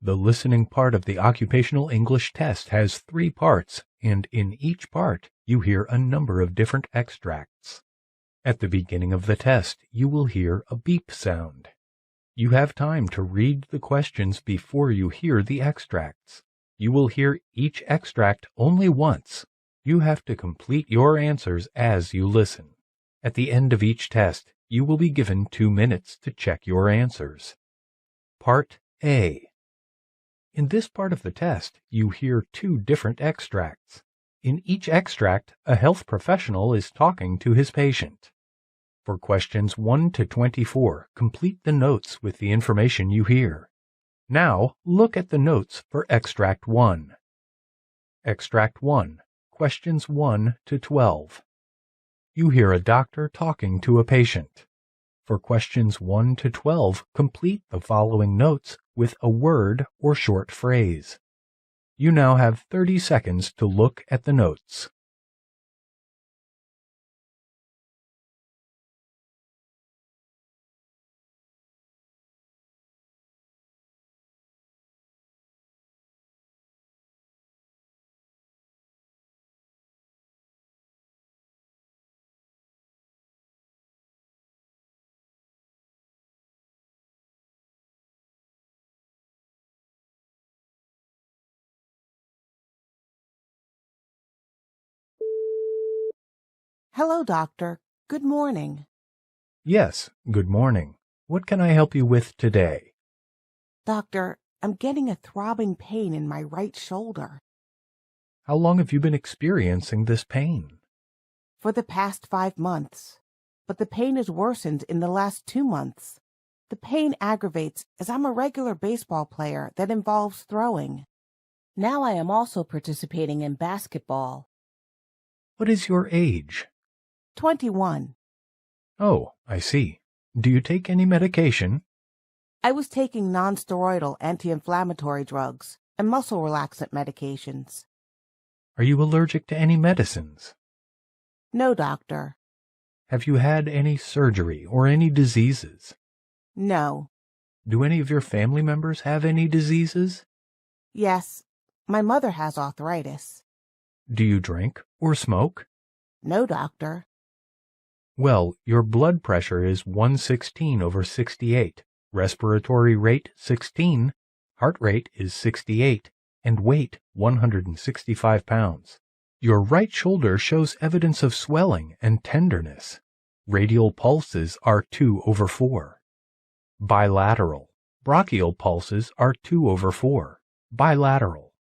The listening part of the occupational English test has 3 parts, and in each part you hear a number of different extracts. At the beginning of the test, you will hear a beep sound. You have time to read the questions before you hear the extracts. You will hear each extract only once. You have to complete your answers as you listen. At the end of each test, you will be given 2 minutes to check your answers. Part A. In this part of the test, you hear 2 different extracts. In each extract, a health professional is talking to his patient. For questions 1 to 24, complete the notes with the information you hear. Now, look at the notes for Extract 1. Extract 1, questions 1 to 12. You hear a doctor talking to a patient. For questions 1 to 12, complete the following notes with a word or short phrase. You now have 30 seconds to look at the notes. Hello, doctor. Good morning. Yes, good morning. What can I help you with today? Doctor, I'm getting a throbbing pain in my right shoulder. How long have you been experiencing this pain? For the past 5 months. But the pain has worsened in the last 2 months. The pain aggravates as I'm a regular baseball player that involves throwing. Now I am also participating in basketball. What is your age? 21. Oh, I see. Do you take any medication? I was taking non-steroidal anti-inflammatory drugs and muscle relaxant medications. Are you allergic to any medicines? No, doctor. Have you had any surgery or any diseases? No. Do any of your family members have any diseases? Yes, my mother has arthritis. Do you drink or smoke? No, doctor. Well, your blood pressure is 116/68, respiratory rate 16, heart rate is 68, and weight 165 pounds. Your right shoulder shows evidence of swelling and tenderness. Radial pulses are 2/4. Bilateral. Brachial pulses are 2/4. Bilateral.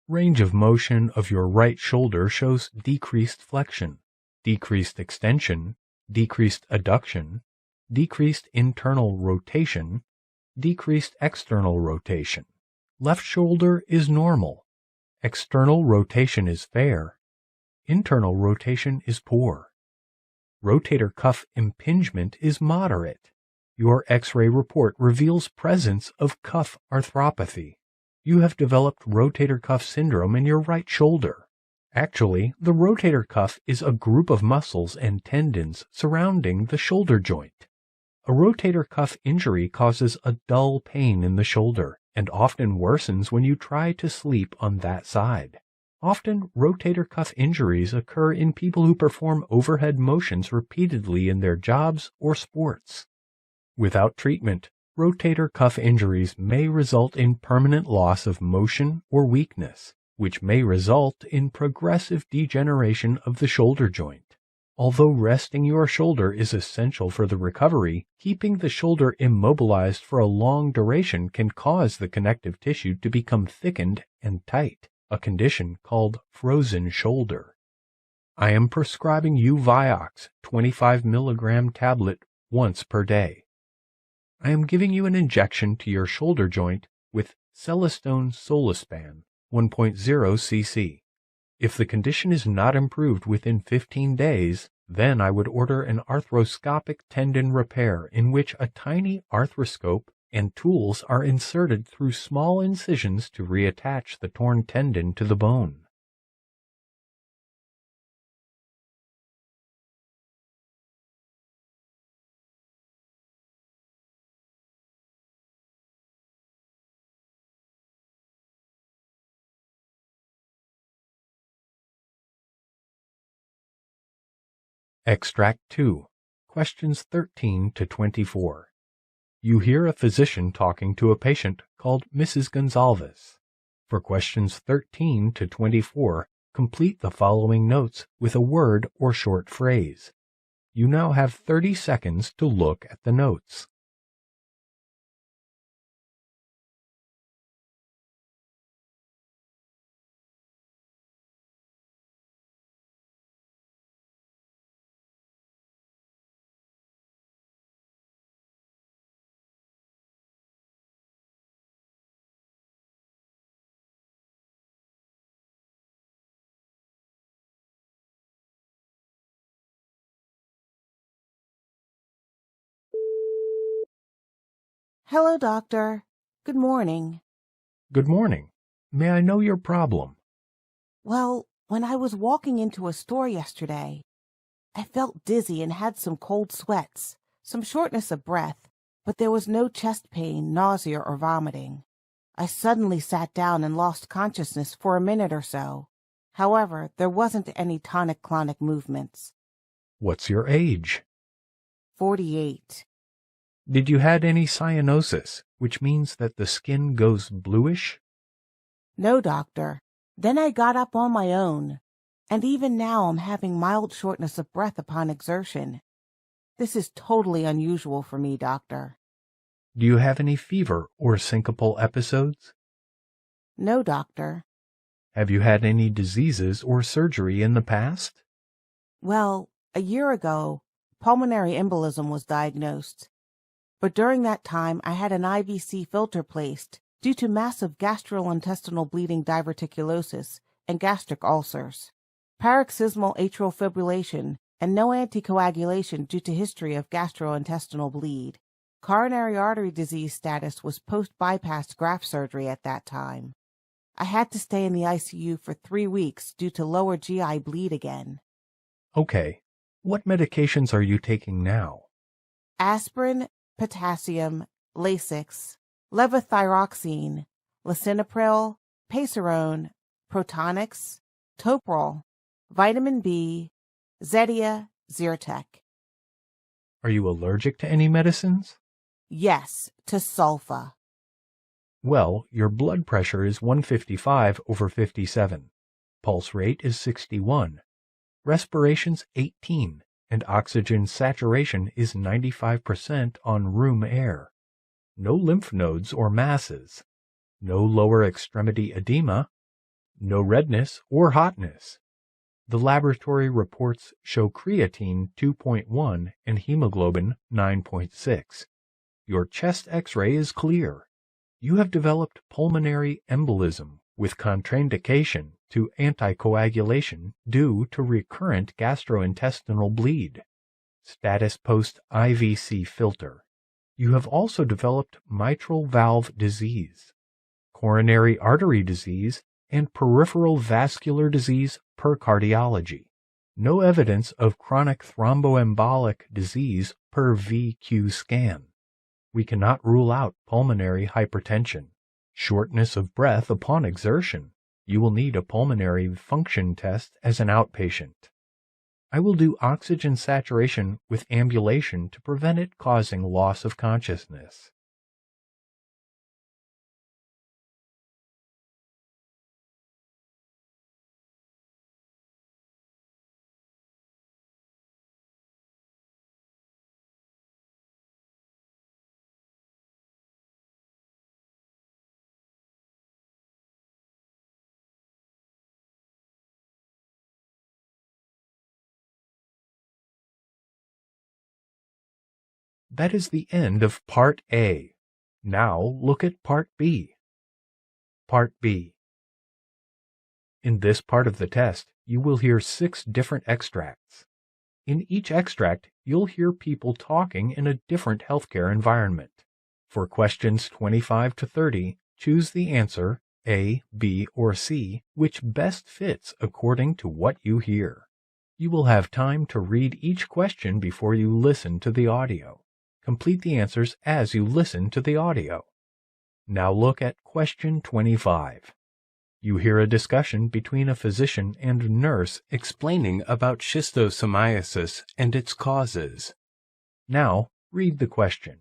Range of motion of your right shoulder shows decreased flexion, decreased extension, decreased adduction, decreased internal rotation, decreased external rotation. Left shoulder is normal. External rotation is fair. Internal rotation is poor. Rotator cuff impingement is moderate. Your X-ray report reveals presence of cuff arthropathy. You have developed rotator cuff syndrome in your right shoulder. Actually, the rotator cuff is a group of muscles and tendons surrounding the shoulder joint. A rotator cuff injury causes a dull pain in the shoulder and often worsens when you try to sleep on that side. Often, rotator cuff injuries occur in people who perform overhead motions repeatedly in their jobs or sports. Without treatment, rotator cuff injuries may result in permanent loss of motion or weakness, which may result in progressive degeneration of the shoulder joint. Although resting your shoulder is essential for the recovery, keeping the shoulder immobilized for a long duration can cause the connective tissue to become thickened and tight, a condition called frozen shoulder. I am prescribing you Vioxx 25 mg tablet once per day. I am giving you an injection to your shoulder joint with Celestone Solispan 1.0 cc. If the condition is not improved within 15 days, then I would order an arthroscopic tendon repair in which a tiny arthroscope and tools are inserted through small incisions to reattach the torn tendon to the bone. Extract 2, questions 13 to 24. You hear a physician talking to a patient called Mrs. Gonzalez. For questions 13 to 24, complete the following notes with a word or short phrase. You now have 30 seconds to look at the notes. Hello, doctor. Good morning. Good morning. May I know your problem? Well, when I was walking into a store yesterday, I felt dizzy and had some cold sweats, some shortness of breath, but there was no chest pain, nausea, or vomiting. I suddenly sat down and lost consciousness for a minute or so. However, there wasn't any tonic-clonic movements. What's your age? 48. Did you had any cyanosis, which means that the skin goes bluish? No, doctor. Then I got up on my own, and even now I'm having mild shortness of breath upon exertion. This is totally unusual for me, doctor. Do you have any fever or syncopal episodes? No, doctor. Have you had any diseases or surgery in the past? Well, a year ago, pulmonary embolism was diagnosed. But during that time, I had an IVC filter placed due to massive gastrointestinal bleeding diverticulosis and gastric ulcers, paroxysmal atrial fibrillation, and no anticoagulation due to history of gastrointestinal bleed. Coronary artery disease status was post-bypass graft surgery at that time. I had to stay in the ICU for 3 weeks due to lower GI bleed again. Okay. What medications are you taking now? Aspirin, potassium, Lasix, levothyroxine, lisinopril, Pacerone, Protonix, Toprol, vitamin B, Zetia, Zyrtec. Are you allergic to any medicines? Yes, to sulfa. Well, your blood pressure is 155/57. Pulse rate is 61. Respiration's 18. And oxygen saturation is 95% on room air. No lymph nodes or masses. No lower extremity edema. No redness or hotness. The laboratory reports show creatine 2.1 and hemoglobin 9.6. Your chest X-ray is clear. You have developed pulmonary embolism with contraindication to anticoagulation due to recurrent gastrointestinal bleed. Status post-IVC filter. You have also developed mitral valve disease, coronary artery disease, and peripheral vascular disease per cardiology. No evidence of chronic thromboembolic disease per VQ scan. We cannot rule out pulmonary hypertension. Shortness of breath upon exertion. You will need a pulmonary function test as an outpatient. I will do oxygen saturation with ambulation to prevent it causing loss of consciousness. That is the end of Part A. Now look at Part B. Part B. In this part of the test, you will hear 6 different extracts. In each extract, you'll hear people talking in a different healthcare environment. For questions 25 to 30, choose the answer A, B, or C, which best fits according to what you hear. You will have time to read each question before you listen to the audio. Complete the answers as you listen to the audio. Now look at question 25. You hear a discussion between a physician and nurse explaining about schistosomiasis and its causes. Now, read the question.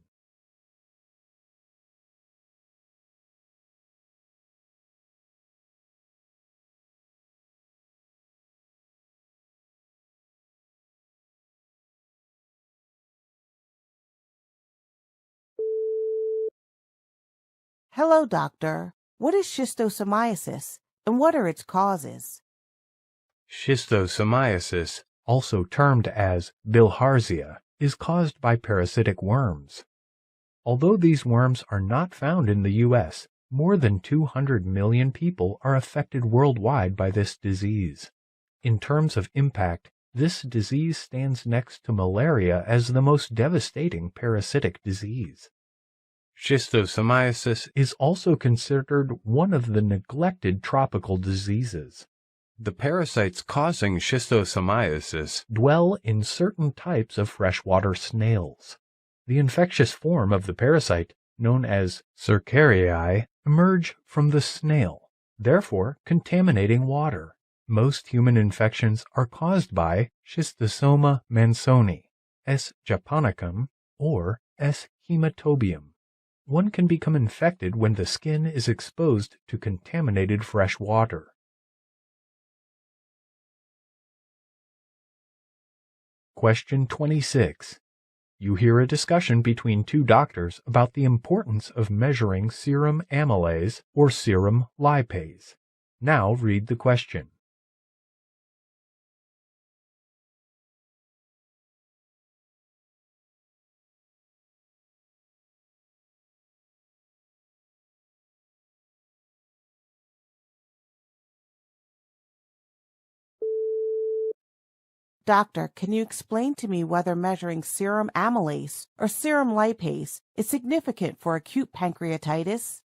Hello, doctor. What is schistosomiasis, and what are its causes? Schistosomiasis, also termed as bilharzia, is caused by parasitic worms. Although these worms are not found in the U.S., more than 200 million people are affected worldwide by this disease. In terms of impact, this disease stands next to malaria as the most devastating parasitic disease. Schistosomiasis is also considered one of the neglected tropical diseases. The parasites causing schistosomiasis dwell in certain types of freshwater snails. The infectious form of the parasite, known as Cercariae, emerge from the snail, therefore contaminating water. Most human infections are caused by Schistosoma mansoni, S. japonicum, or S. hematobium. One can become infected when the skin is exposed to contaminated fresh water. Question 26. You hear a discussion between two doctors about the importance of measuring serum amylase or serum lipase. Now read the question. Doctor, can you explain to me whether measuring serum amylase or serum lipase is significant for acute pancreatitis?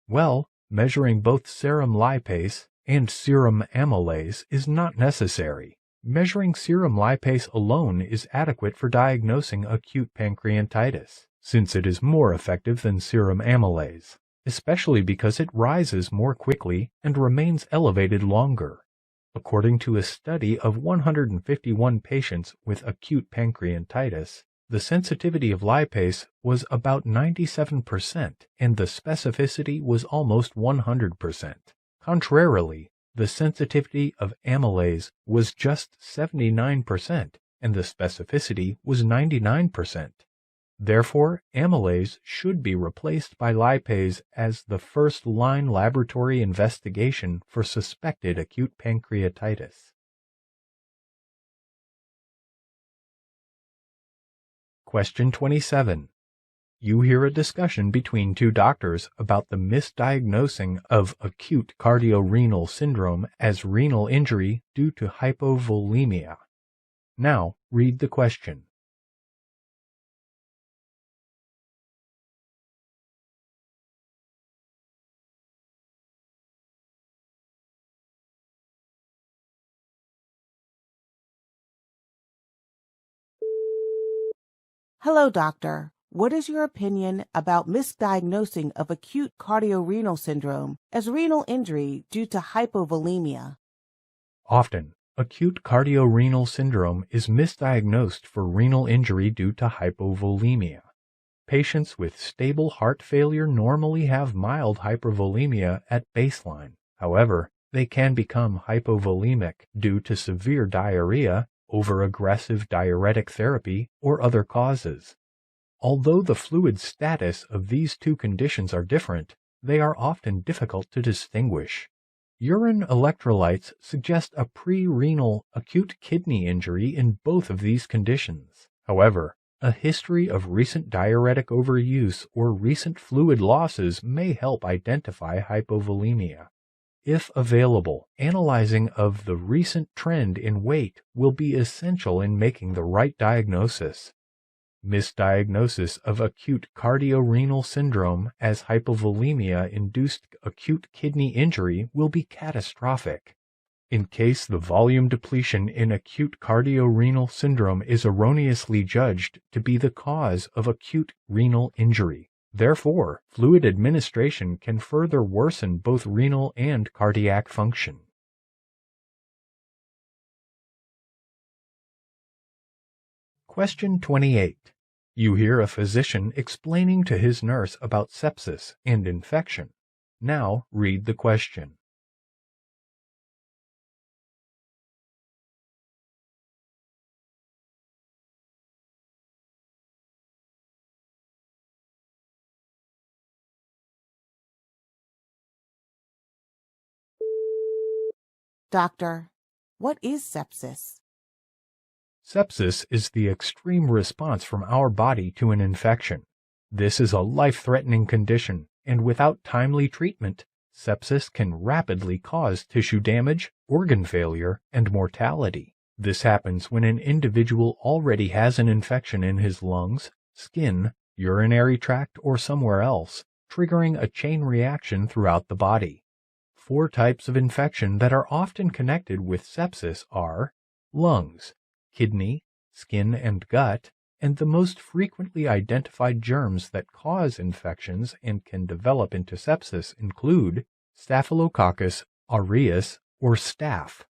Well, measuring both serum lipase and serum amylase is not necessary. Measuring serum lipase alone is adequate for diagnosing acute pancreatitis, since it is more effective than serum amylase, especially because it rises more quickly and remains elevated longer. According to a study of 151 patients with acute pancreatitis, the sensitivity of lipase was about 97% and the specificity was almost 100%. Contrarily, the sensitivity of amylase was just 79% and the specificity was 99%. Therefore, amylase should be replaced by lipase as the first-line laboratory investigation for suspected acute pancreatitis. Question 27. You hear a discussion between two doctors about the misdiagnosing of acute cardiorenal syndrome as renal injury due to hypovolemia. Now, read the question. Hello, doctor. What is your opinion about misdiagnosing of acute cardiorenal syndrome as renal injury due to hypovolemia? Often, acute cardiorenal syndrome is misdiagnosed for renal injury due to hypovolemia. Patients with stable heart failure normally have mild hypervolemia at baseline. However, they can become hypovolemic due to severe diarrhea, overaggressive diuretic therapy, or other causes. Although the fluid status of these two conditions are different, they are often difficult to distinguish. Urine electrolytes suggest a pre-renal acute kidney injury in both of these conditions. However, a history of recent diuretic overuse or recent fluid losses may help identify hypovolemia. If available, analyzing of the recent trend in weight will be essential in making the right diagnosis. Misdiagnosis of acute cardiorenal syndrome as hypovolemia-induced acute kidney injury will be catastrophic. In case the volume depletion in acute cardiorenal syndrome is erroneously judged to be the cause of acute renal injury, Therefore, fluid administration can further worsen both renal and cardiac function. Question 28. You hear a physician explaining to his nurse about sepsis and infection. Now read the question. Doctor, what is sepsis? Sepsis is the extreme response from our body to an infection. This is a life-threatening condition, and without timely treatment, sepsis can rapidly cause tissue damage, organ failure, and mortality. This happens when an individual already has an infection in his lungs, skin, urinary tract, or somewhere else, triggering a chain reaction throughout the body. 4 types of infection that are often connected with sepsis are lungs, kidney, skin and gut, and the most frequently identified germs that cause infections and can develop into sepsis include Staphylococcus aureus or Staph,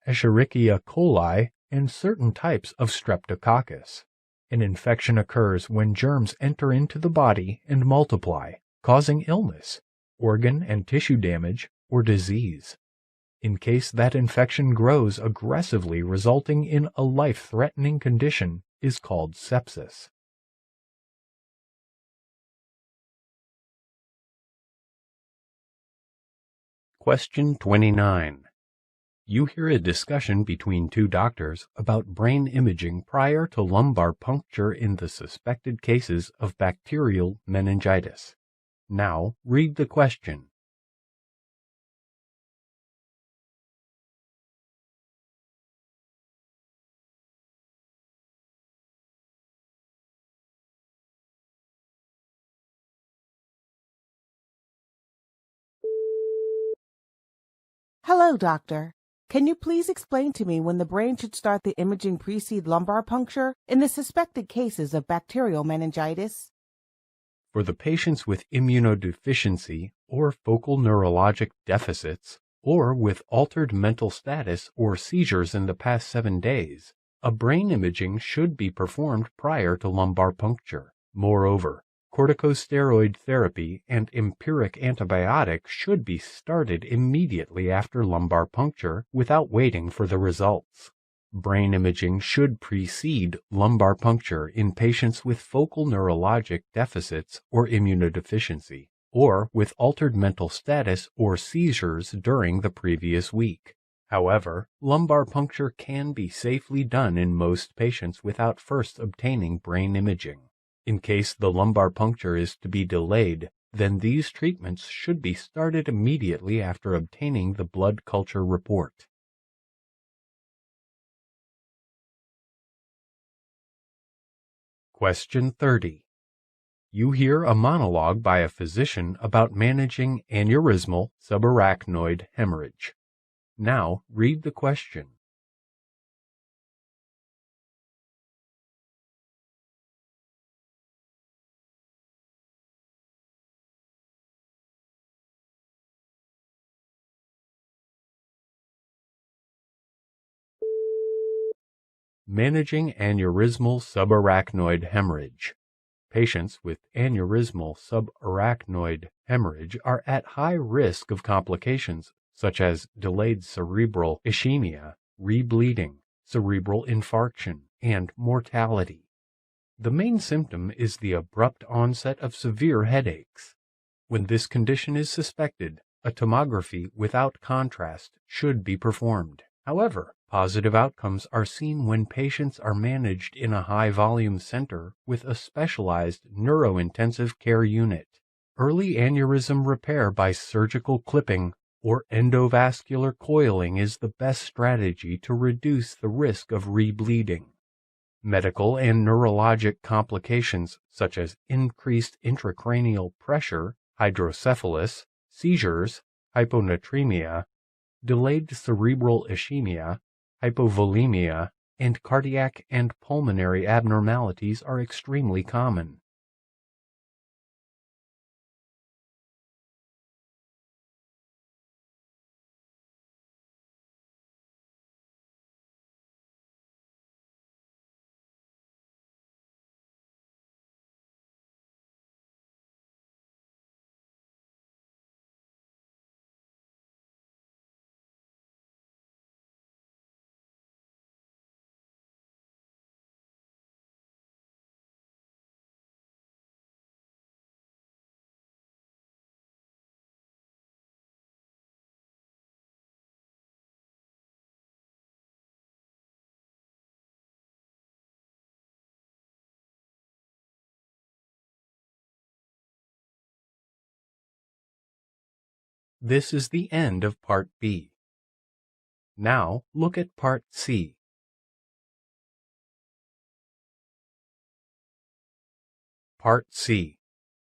Escherichia coli, and certain types of Streptococcus. An infection occurs when germs enter into the body and multiply, causing illness, organ and tissue damage, or disease. In case that infection grows aggressively, resulting in a life-threatening condition, is called sepsis. Question 29. You hear a discussion between 2 doctors about brain imaging prior to lumbar puncture in the suspected cases of bacterial meningitis. Now read the question. Hello, doctor. Can you please explain to me when the brain should start the imaging precede lumbar puncture in the suspected cases of bacterial meningitis? For the patients with immunodeficiency or focal neurologic deficits, or with altered mental status or seizures in the past 7 days, a brain imaging should be performed prior to lumbar puncture. Moreover, corticosteroid therapy and empiric antibiotic should be started immediately after lumbar puncture without waiting for the results. Brain imaging should precede lumbar puncture in patients with focal neurologic deficits or immunodeficiency, or with altered mental status or seizures during the previous week. However, lumbar puncture can be safely done in most patients without first obtaining brain imaging. In case the lumbar puncture is to be delayed, then these treatments should be started immediately after obtaining the blood culture report. Question 30. You hear a monologue by a physician about managing aneurysmal subarachnoid hemorrhage. Now read the question. Managing aneurysmal subarachnoid hemorrhage. Patients with aneurysmal subarachnoid hemorrhage are at high risk of complications such as delayed cerebral ischemia, rebleeding, cerebral infarction, and mortality. The main symptom is the abrupt onset of severe headaches. When this condition is suspected, a tomography without contrast should be performed. However, positive outcomes are seen when patients are managed in a high-volume center with a specialized neurointensive care unit. Early aneurysm repair by surgical clipping or endovascular coiling is the best strategy to reduce the risk of rebleeding. Medical and neurologic complications such as increased intracranial pressure, hydrocephalus, seizures, hyponatremia, delayed cerebral ischemia, hypovolemia, and cardiac and pulmonary abnormalities are extremely common. This is the end of Part B. Now look at Part C. Part C.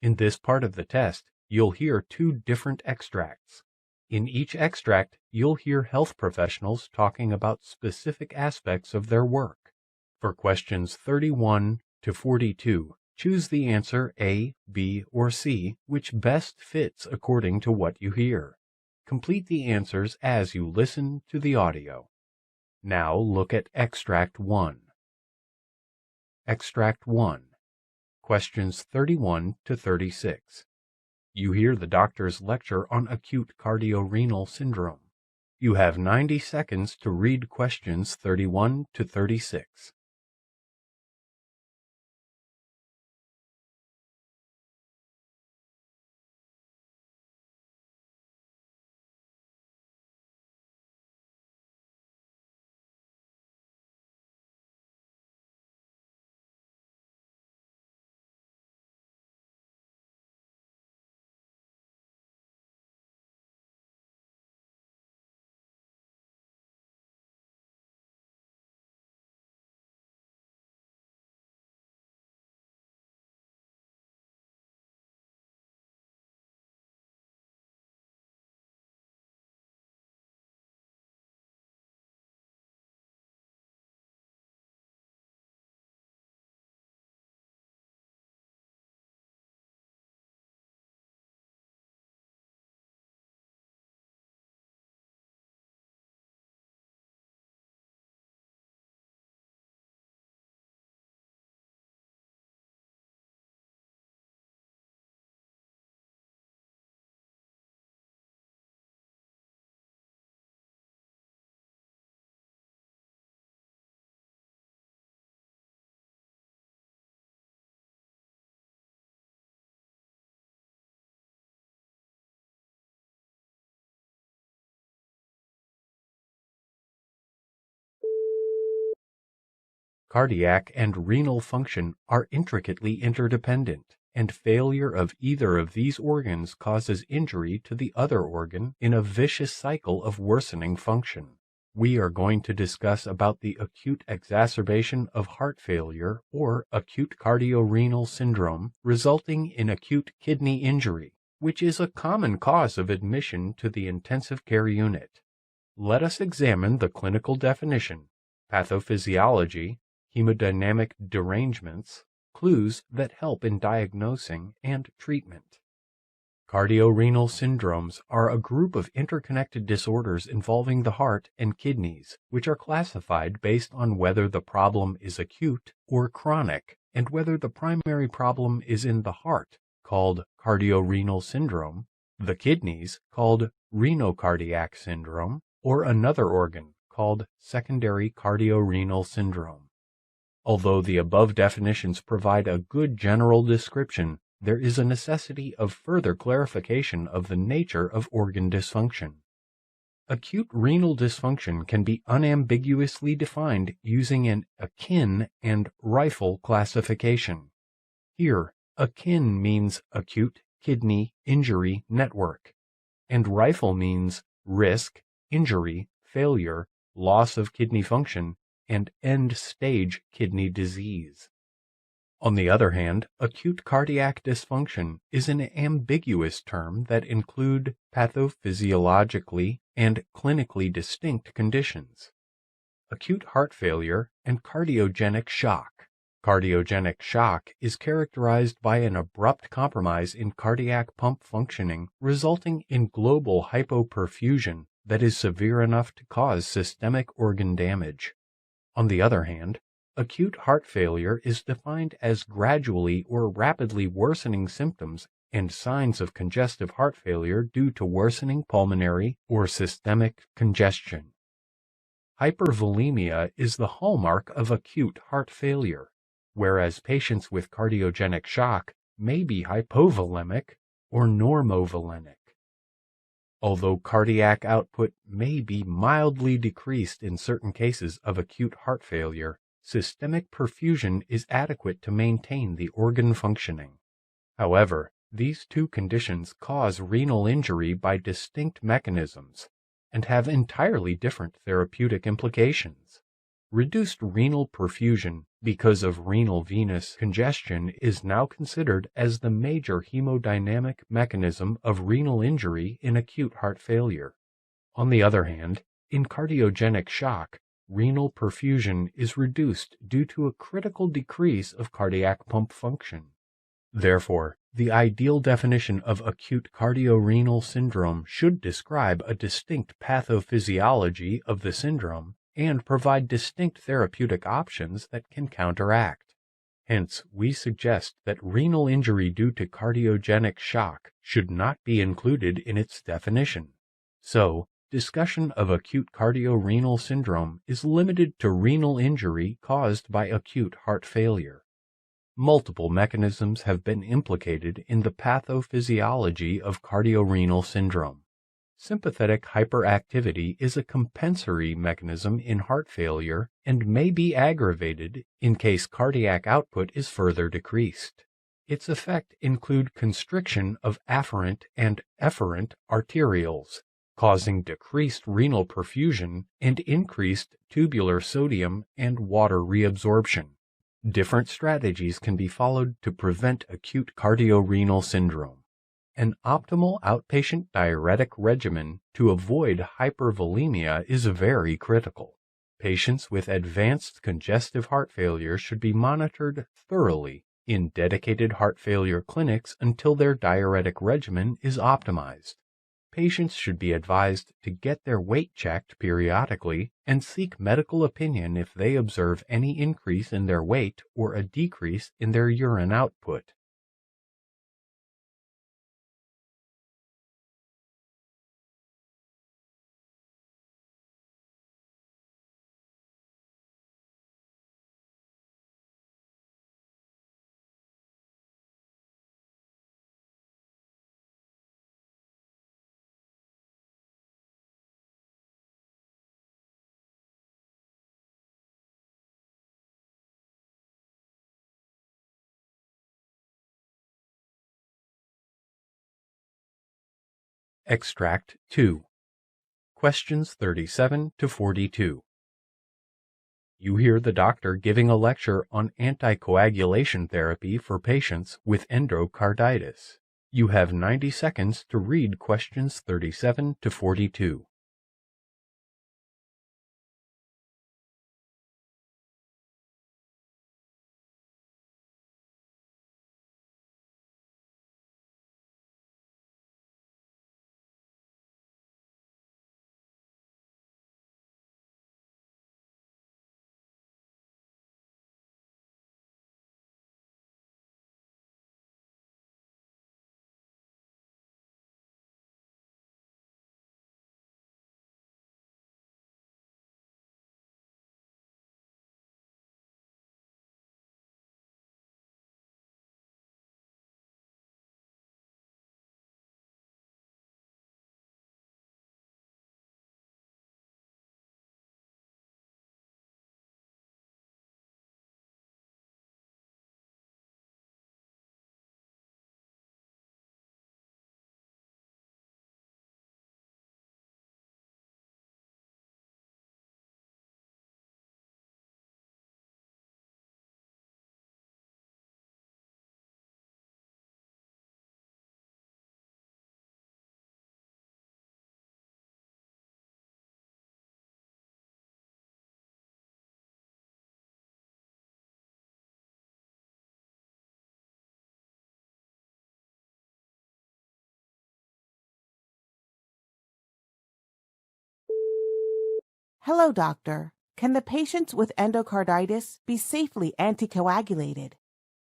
In this part of the test, you'll hear two different extracts. In each extract, you'll hear health professionals talking about specific aspects of their work. For questions 31 to 42, choose the answer A, B, or C, which best fits according to what you hear. Complete the answers as you listen to the audio. Now look at Extract 1. Extract 1. Questions 31 to 36. You hear the doctor's lecture on acute cardiorenal syndrome. You have 90 seconds to read questions 31 to 36. Cardiac and renal function are intricately interdependent, and failure of either of these organs causes injury to the other organ in a vicious cycle of worsening function. We are going to discuss about the acute exacerbation of heart failure or acute cardiorenal syndrome resulting in acute kidney injury, which is a common cause of admission to the intensive care unit. Let us examine the clinical definition, pathophysiology, hemodynamic derangements, clues that help in diagnosing and treatment. Cardiorenal syndromes are a group of interconnected disorders involving the heart and kidneys, which are classified based on whether the problem is acute or chronic, and whether the primary problem is in the heart, called cardiorenal syndrome, the kidneys, called renocardiac syndrome, or another organ, called secondary cardiorenal syndrome. Although the above definitions provide a good general description, there is a necessity of further clarification of the nature of organ dysfunction. Acute renal dysfunction can be unambiguously defined using an akin and rifle classification. Here, akin means acute kidney injury network, and rifle means risk, injury, failure, loss of kidney function, and end-stage kidney disease. On the other hand, acute cardiac dysfunction is an ambiguous term that includes pathophysiologically and clinically distinct conditions. Acute heart failure and cardiogenic shock. Cardiogenic shock is characterized by an abrupt compromise in cardiac pump functioning resulting in global hypoperfusion that is severe enough to cause systemic organ damage. On the other hand, acute heart failure is defined as gradually or rapidly worsening symptoms and signs of congestive heart failure due to worsening pulmonary or systemic congestion. Hypervolemia is the hallmark of acute heart failure, whereas patients with cardiogenic shock may be hypovolemic or normovolemic. Although cardiac output may be mildly decreased in certain cases of acute heart failure, systemic perfusion is adequate to maintain the organ functioning. However, These two conditions cause renal injury by distinct mechanisms and have entirely different therapeutic implications. Reduced renal perfusion because of renal venous congestion is now considered as the major hemodynamic mechanism of renal injury in acute heart failure. On the other hand, in cardiogenic shock, renal perfusion is reduced due to a critical decrease of cardiac pump function. Therefore, the ideal definition of acute cardiorenal syndrome should describe a distinct pathophysiology of the syndrome and provide distinct therapeutic options that can counteract. Hence, we suggest that renal injury due to cardiogenic shock should not be included in its definition. So, discussion of acute cardiorenal syndrome is limited to renal injury caused by acute heart failure. Multiple mechanisms have been implicated in the pathophysiology of cardiorenal syndrome. Sympathetic hyperactivity is a compensatory mechanism in heart failure and may be aggravated in case cardiac output is further decreased. Its effects include constriction of afferent and efferent arterioles, causing decreased renal perfusion and increased tubular sodium and water reabsorption. Different strategies can be followed to prevent acute cardiorenal syndrome. An optimal outpatient diuretic regimen to avoid hypervolemia is very critical. Patients with advanced congestive heart failure should be monitored thoroughly in dedicated heart failure clinics until their diuretic regimen is optimized. Patients should be advised to get their weight checked periodically and seek medical opinion if they observe any increase in their weight or a decrease in their urine output. Extract 2. Questions 37 to 42. You hear the doctor giving a lecture on anticoagulation therapy for patients with endocarditis. You have 90 seconds to read questions 37 to 42. Hello, doctor. Can the patients with endocarditis be safely anticoagulated?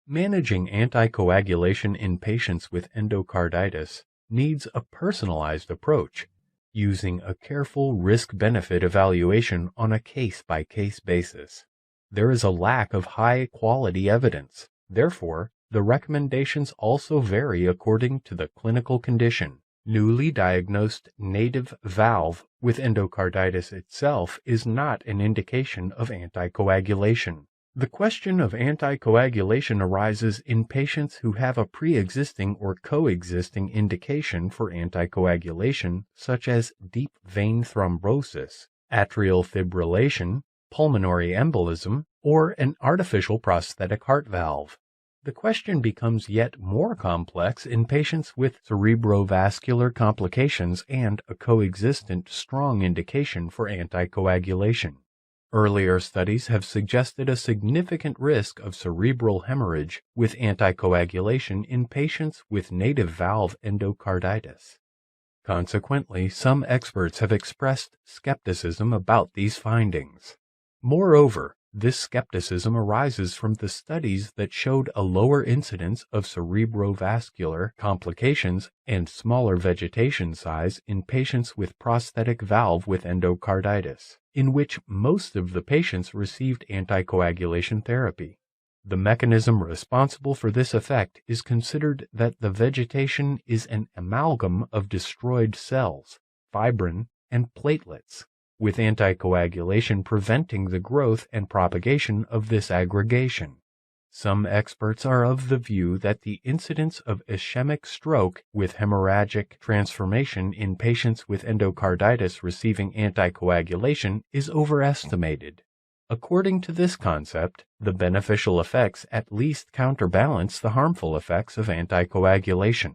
Managing anticoagulation in patients with endocarditis needs a personalized approach, using a careful risk-benefit evaluation on a case-by-case basis. There is a lack of high-quality evidence. Therefore, the recommendations also vary according to the clinical condition. Newly diagnosed native valve with endocarditis itself is not an indication of anticoagulation. The question of anticoagulation arises in patients who have a pre-existing or coexisting indication for anticoagulation, such as deep vein thrombosis, atrial fibrillation, pulmonary embolism, or an artificial prosthetic heart valve. The question becomes yet more complex in patients with cerebrovascular complications and a coexistent strong indication for anticoagulation. Earlier studies have suggested a significant risk of cerebral hemorrhage with anticoagulation in patients with native valve endocarditis. Consequently, some experts have expressed skepticism about these findings. Moreover, this skepticism arises from the studies that showed a lower incidence of cerebrovascular complications and smaller vegetation size in patients with prosthetic valve with endocarditis, in which most of the patients received anticoagulation therapy. The mechanism responsible for this effect is considered that the vegetation is an amalgam of destroyed cells, fibrin, and platelets, with anticoagulation preventing the growth and propagation of this aggregation. Some experts are of the view that the incidence of ischemic stroke with hemorrhagic transformation in patients with endocarditis receiving anticoagulation is overestimated. According to this concept, the beneficial effects at least counterbalance the harmful effects of anticoagulation.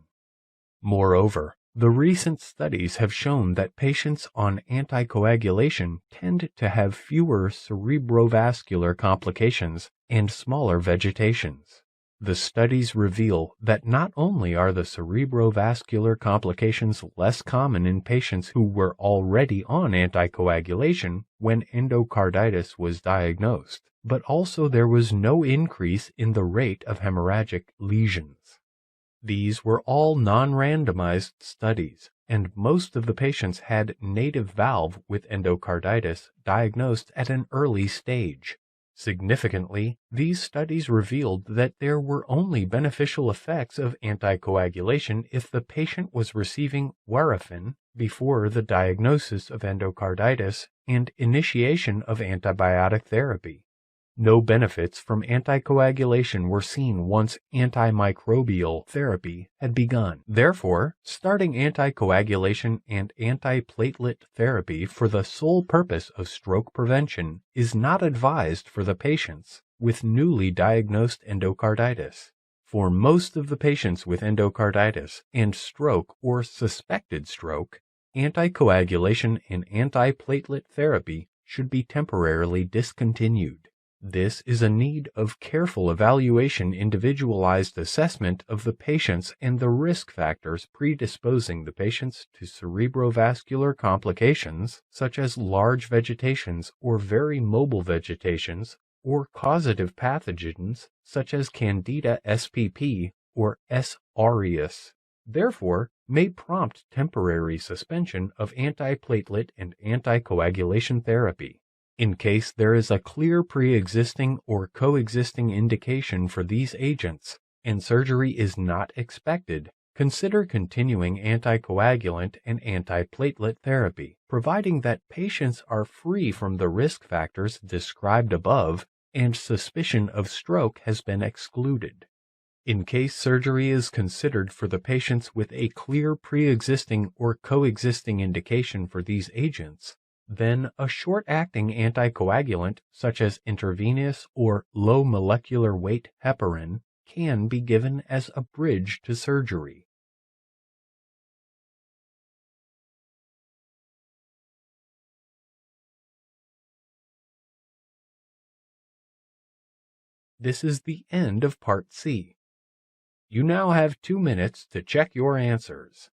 Moreover, the recent studies have shown that patients on anticoagulation tend to have fewer cerebrovascular complications and smaller vegetations. The studies reveal that not only are the cerebrovascular complications less common in patients who were already on anticoagulation when endocarditis was diagnosed, but also there was no increase in the rate of hemorrhagic lesions. These were all non-randomized studies, and most of the patients had native valve with endocarditis diagnosed at an early stage. Significantly, these studies revealed that there were only beneficial effects of anticoagulation if the patient was receiving warfarin before the diagnosis of endocarditis and initiation of antibiotic therapy. No benefits from anticoagulation were seen once antimicrobial therapy had begun. Therefore, starting anticoagulation and antiplatelet therapy for the sole purpose of stroke prevention is not advised for the patients with newly diagnosed endocarditis. For most of the patients with endocarditis and stroke or suspected stroke, anticoagulation and antiplatelet therapy should be temporarily discontinued. This is a need of careful evaluation, individualized assessment of the patients and the risk factors predisposing the patients to cerebrovascular complications, such as large vegetations or very mobile vegetations, or causative pathogens such as Candida spp or S. aureus. Therefore, may prompt temporary suspension of antiplatelet and anticoagulation therapy. In case there is a clear pre-existing or coexisting indication for these agents and surgery is not expected, consider continuing anticoagulant and antiplatelet therapy, providing that patients are free from the risk factors described above and suspicion of stroke has been excluded. In case surgery is considered for the patients with a clear pre-existing or coexisting indication for these agents, then a short-acting anticoagulant such as intravenous or low molecular weight heparin can be given as a bridge to surgery. This is the end of Part C. You now have 2 minutes to check your answers.